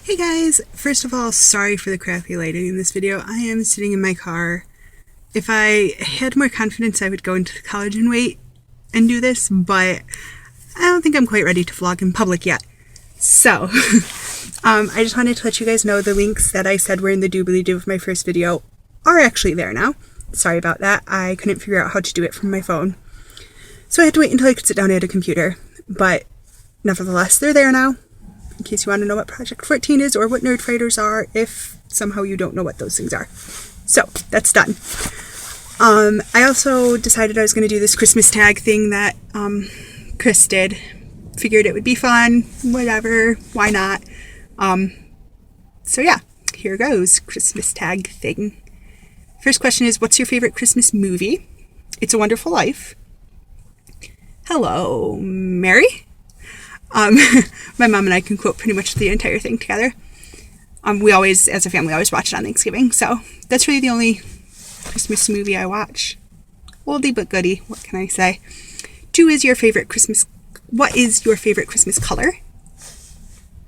Hey guys! First of all, sorry for the crappy lighting in this video. I am sitting in my car. If I had more confidence, I would go into the college and wait and do this, but I don't think I'm quite ready to vlog in public yet. So, I just wanted to let you guys know the links that I said were in the doobly-doo of my first video are actually there now. Sorry about that. I couldn't figure out how to do it from my phone. So I had to wait until I could sit down at a computer, but nevertheless, they're there now. In case you want to know what Project 14 is or what Nerdfighters are, if somehow you don't know what those things are. So, that's done. I also decided I was going to do this Christmas tag thing that Chris did. Figured it would be fun, whatever, why not. So yeah, here goes, Christmas tag thing. First question is, what's your favorite Christmas movie? It's a Wonderful Life. Hello, Mary? My mom and I can quote pretty much the entire thing together. We always, as a family, always watch it on Thanksgiving, so that's really the only Christmas movie I watch. Oldie but goodie, what can I say? What is your favorite Christmas color?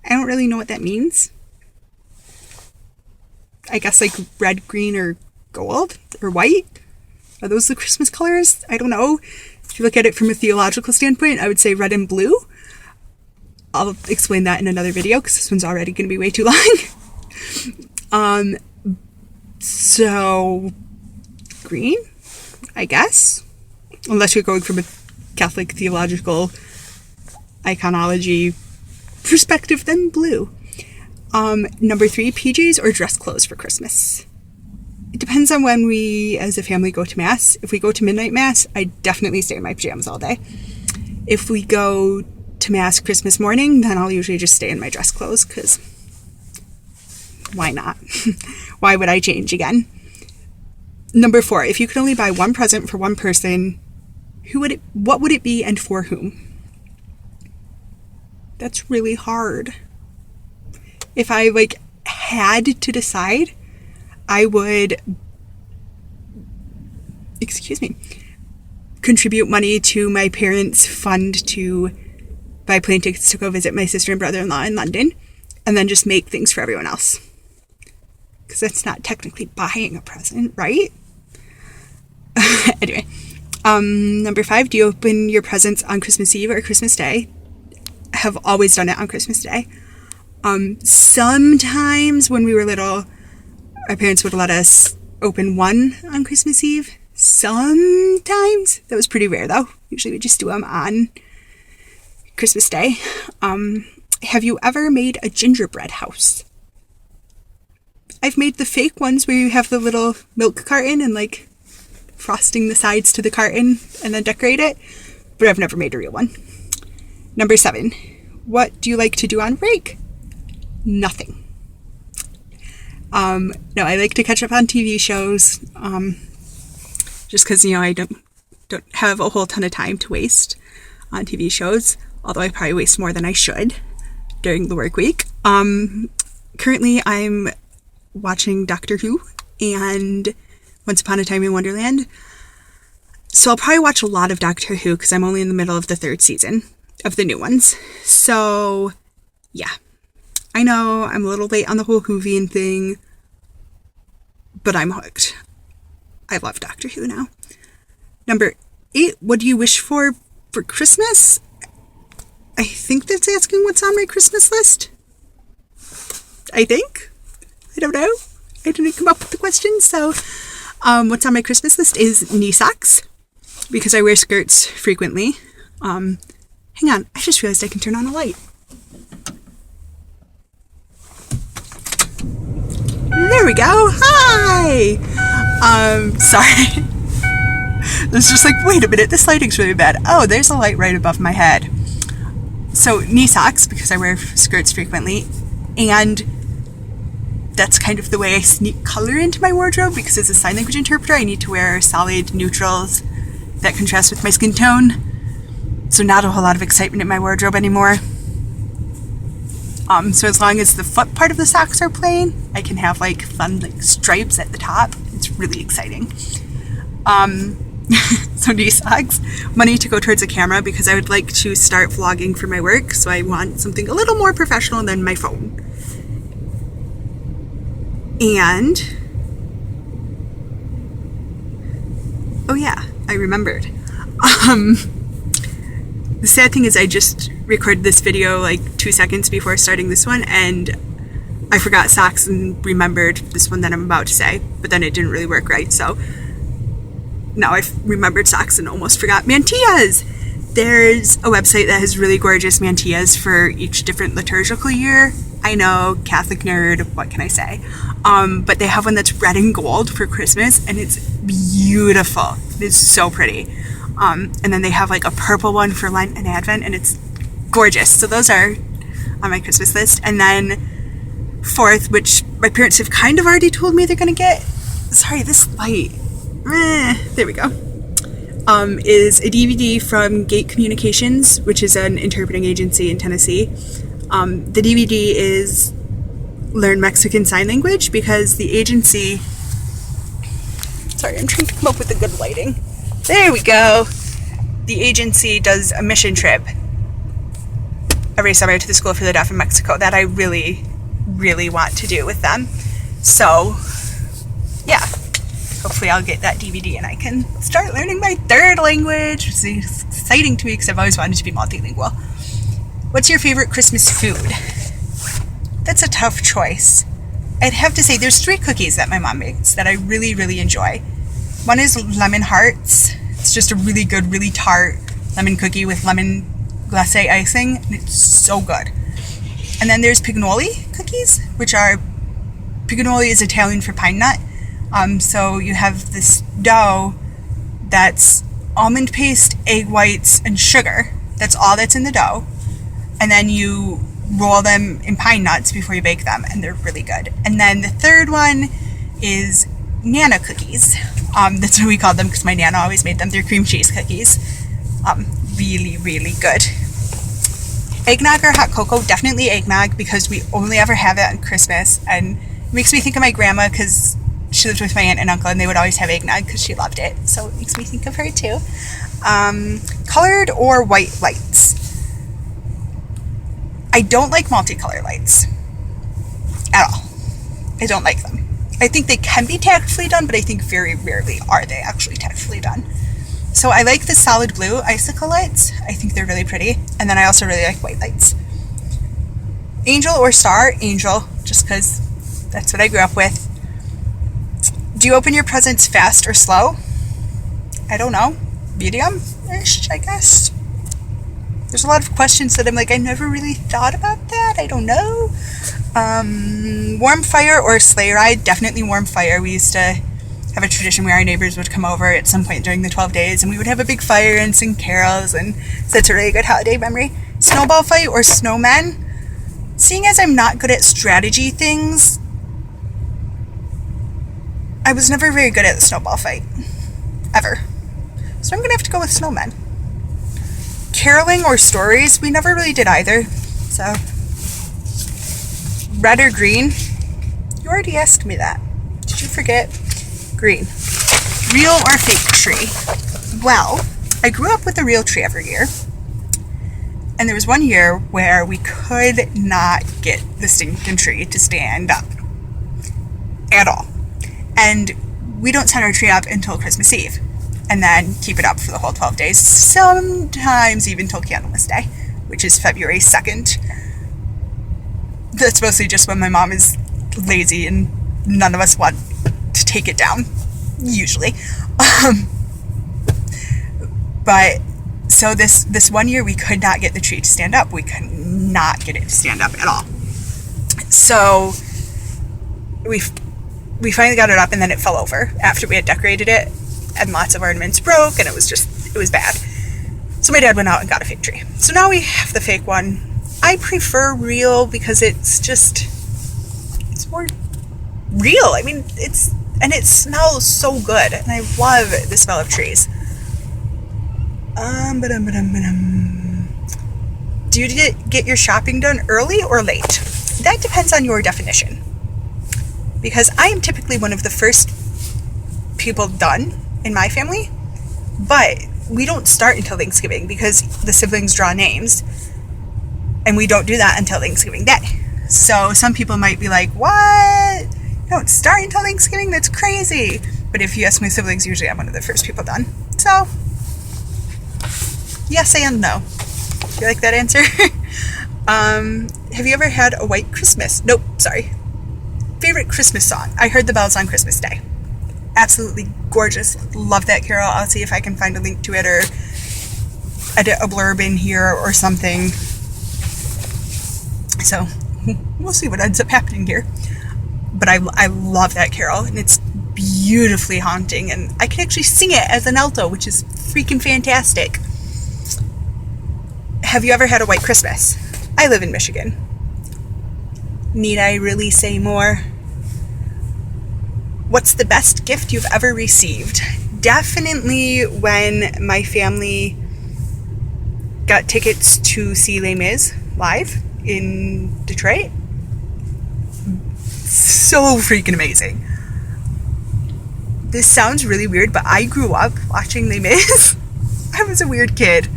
I don't really know what that means. I guess like red, green, or gold, or white? Are those the Christmas colors? I don't know. If you look at it from a theological standpoint, I would say red and blue. I'll explain that in another video because this one's already going to be way too long. So green, I guess, unless you're going from a Catholic theological iconology perspective, then blue. Number 3, PJs or dress clothes for Christmas. It depends on when we as a family go to Mass. If we go to midnight Mass, I definitely stay in my pajamas all day. If we go to Mass Christmas morning, then I'll usually just stay in my dress clothes, because why not? Why would I change again? Number 4, if you could only buy one present for one person, what would it be and for whom? That's really hard. If I had to decide, I would contribute money to my parents' fund to buy plane tickets to go visit my sister and brother-in-law in London, and then just make things for everyone else. Because that's not technically buying a present, right? Anyway, number 5, do you open your presents on Christmas Eve or Christmas Day? I have always done it on Christmas Day. Sometimes when we were little, our parents would let us open one on Christmas Eve. Sometimes. That was pretty rare, though. Usually we just do them on Christmas Day. Have you ever made a gingerbread house? I've made the fake ones where you have the little milk carton and frosting the sides to the carton and then decorate it, but I've never made a real one. Number 7, what do you like to do on break? Nothing. No, I like to catch up on TV shows, just because, I don't have a whole ton of time to waste on TV shows, although I probably waste more than I should during the work week. Currently I'm watching Doctor Who and Once Upon a Time in Wonderland. So I'll probably watch a lot of Doctor Who because I'm only in the middle of the 3rd season of the new ones. So, yeah. I know I'm a little late on the whole Whovian thing, but I'm hooked. I love Doctor Who now. Number 8, what do you wish for Christmas? I think that's asking what's on my Christmas list. I think. I don't know. I didn't come up with the question, so what's on my Christmas list is knee socks, because I wear skirts frequently. Hang on, I just realized I can turn on a light. There we go. Hi! Sorry. It's just wait a minute, this lighting's really bad. Oh, there's a light right above my head. So, knee socks, because I wear skirts frequently, and that's kind of the way I sneak color into my wardrobe, because as a sign language interpreter, I need to wear solid neutrals that contrast with my skin tone. So not a whole lot of excitement in my wardrobe anymore. So as long as the foot part of the socks are plain, I can have fun stripes at the top. It's really exciting. So knee socks, money to go towards a camera because I would like to start vlogging for my work, so I want something a little more professional than my phone. And, oh yeah, I remembered. The sad thing is I just recorded this video like 2 seconds before starting this one, and I forgot socks and remembered this one that I'm about to say, but then it didn't really work right, so now I've remembered socks and almost forgot mantillas. There's a website that has really gorgeous mantillas for each different liturgical year. I know, Catholic nerd, what can I say? But they have one that's red and gold for Christmas, and it's beautiful. It's so pretty. And then they have like a purple one for Lent and Advent, and it's gorgeous. So those are on my Christmas list. And then fourth, which my parents have kind of already told me they're going to get. Sorry, this light. There we go. Is a DVD from Gate Communications, which is an interpreting agency in Tennessee. The DVD is Learn Mexican Sign Language, because the agency... Sorry, I'm trying to come up with a good lighting. There we go. The agency does a mission trip every summer to the School for the Deaf in Mexico that I really, really want to do with them. So, yeah. Hopefully I'll get that DVD and I can start learning my third language, which is exciting to me because I've always wanted to be multilingual. What's your favorite Christmas food? That's a tough choice. I'd have to say there's 3 cookies that my mom makes that I really, really enjoy. One is Lemon Hearts. It's just a really good, really tart lemon cookie with lemon glacé icing, and it's so good. And then there's Pignoli cookies, which are... Pignoli is Italian for pine nut. So you have this dough that's almond paste, egg whites, and sugar. That's all that's in the dough. And then you roll them in pine nuts before you bake them, and they're really good. And then the third one is Nana cookies. That's what we call them because my Nana always made them. They're cream cheese cookies. Really, really good. Eggnog or hot cocoa? Definitely eggnog, because we only ever have it on Christmas, and it makes me think of my grandma because she lived with my aunt and uncle, and they would always have eggnog because she loved it. So it makes me think of her too. Colored or white lights? I don't like multicolor lights at all. I don't like them. I think they can be tactfully done, but I think very rarely are they actually tactfully done. So I like the solid blue icicle lights. I think they're really pretty. And then I also really like white lights. Angel or star? Angel, just because that's what I grew up with. Do you open your presents fast or slow? I don't know. Medium-ish, I guess. There's a lot of questions that I'm like, I never really thought about that. I don't know. Warm fire or sleigh ride? Definitely warm fire. We used to have a tradition where our neighbors would come over at some point during the 12 days, and we would have a big fire and sing carols, and so it's a really good holiday memory. Snowball fight or snowmen? Seeing as I'm not good at strategy things, I was never very good at the snowball fight. Ever. So I'm going to have to go with snowmen. Caroling or stories? We never really did either. So, red or green? You already asked me that. Did you forget? Green. Real or fake tree? Well, I grew up with a real tree every year. And there was one year where we could not get the stinking tree to stand up. At all. And we don't set our tree up until Christmas Eve. And then keep it up for the whole 12 days. Sometimes even till Candlemas Day, which is February 2nd. That's mostly just when my mom is lazy and none of us want to take it down. Usually. But so this one year we could not get the tree to stand up. We could not get it to stand up at all. So we finally got it up, and then it fell over after we had decorated it, and lots of ornaments broke, and it was bad. So my dad went out and got a fake tree. So now we have the fake one. I prefer real because it's more real. I mean, it smells so good, and I love the smell of trees. Do you get your shopping done early or late? That depends on your definition. Because I am typically one of the first people done in my family, but we don't start until Thanksgiving because the siblings draw names, and we don't do that until Thanksgiving Day. So some people might be like, what? You're don't start until Thanksgiving. That's crazy. But if you ask my siblings, usually I'm one of the first people done. So, yes and no. Do you like that answer? Have you ever had a white Christmas? Nope, sorry. Favorite Christmas song? I Heard the Bells on Christmas Day. Absolutely gorgeous. Love that carol. I'll see if I can find a link to it or edit a blurb in here or something. So, we'll see what ends up happening here. But I love that carol, and it's beautifully haunting, and I can actually sing it as an alto, which is freaking fantastic. Have you ever had a white Christmas? I live in Michigan. Need I really say more? What's the best gift you've ever received? Definitely when my family got tickets to see Les Mis live in Detroit. So freaking amazing. This sounds really weird, but I grew up watching Les Mis. I was a weird kid.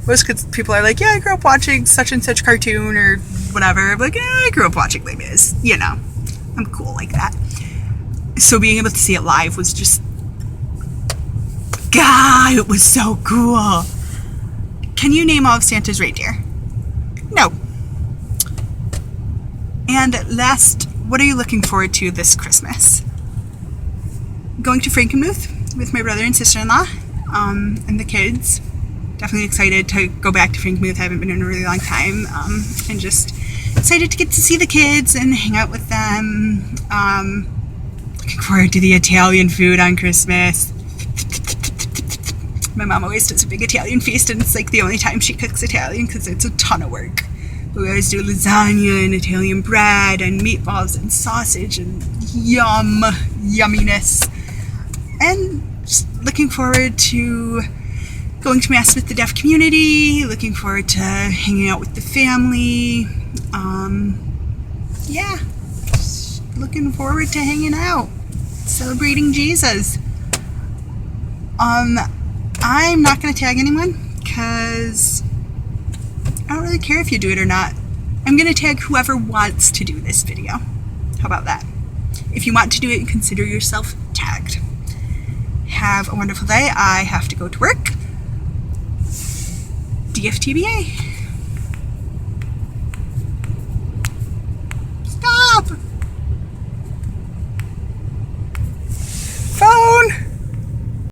Most people are like, yeah, I grew up watching such and such cartoon or whatever. I'm like, yeah, I grew up watching Les Mis. You know, I'm cool like that. So being able to see it live was just, God, it was so cool. Can you name all of Santa's reindeer? No. And last, what are you looking forward to this Christmas? Going to Frankenmuth with my brother and sister-in-law and the kids. Definitely excited to go back to Frankenmuth. I haven't been in a really long time. And just excited to get to see the kids and hang out with them. Looking forward to the Italian food on Christmas. My mom always does a big Italian feast, and it's like the only time she cooks Italian because it's a ton of work. But we always do lasagna and Italian bread and meatballs and sausage and yumminess. And just looking forward to going to Mass with the deaf community, looking forward to hanging out with the family. Yeah, just looking forward to hanging out, celebrating Jesus. I'm not going to tag anyone because I don't really care if you do it or not. I'm going to tag whoever wants to do this video. How about that? If you want to do it, consider yourself tagged. Have a wonderful day. I have to go to work. DFTBA.